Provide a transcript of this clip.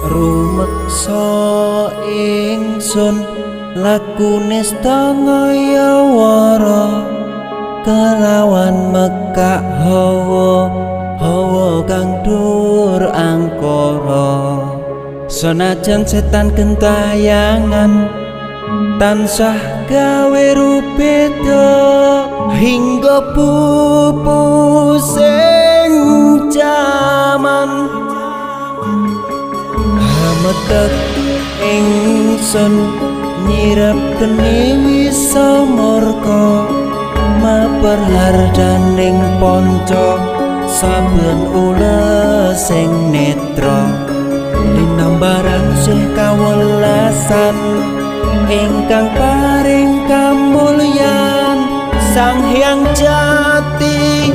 rumeksa ingsun lakune stangaya wara kelawan mekak hawa kang dur angkara senajan setan gentayangan tansah gawe rupeda hingga pupusing jaman hametek ingsun nyirep geni wisamurka maperhardaning panca saben ules sing netra linambaran sih kawelasan ingkang paring kamulyan Sang Hyang Jati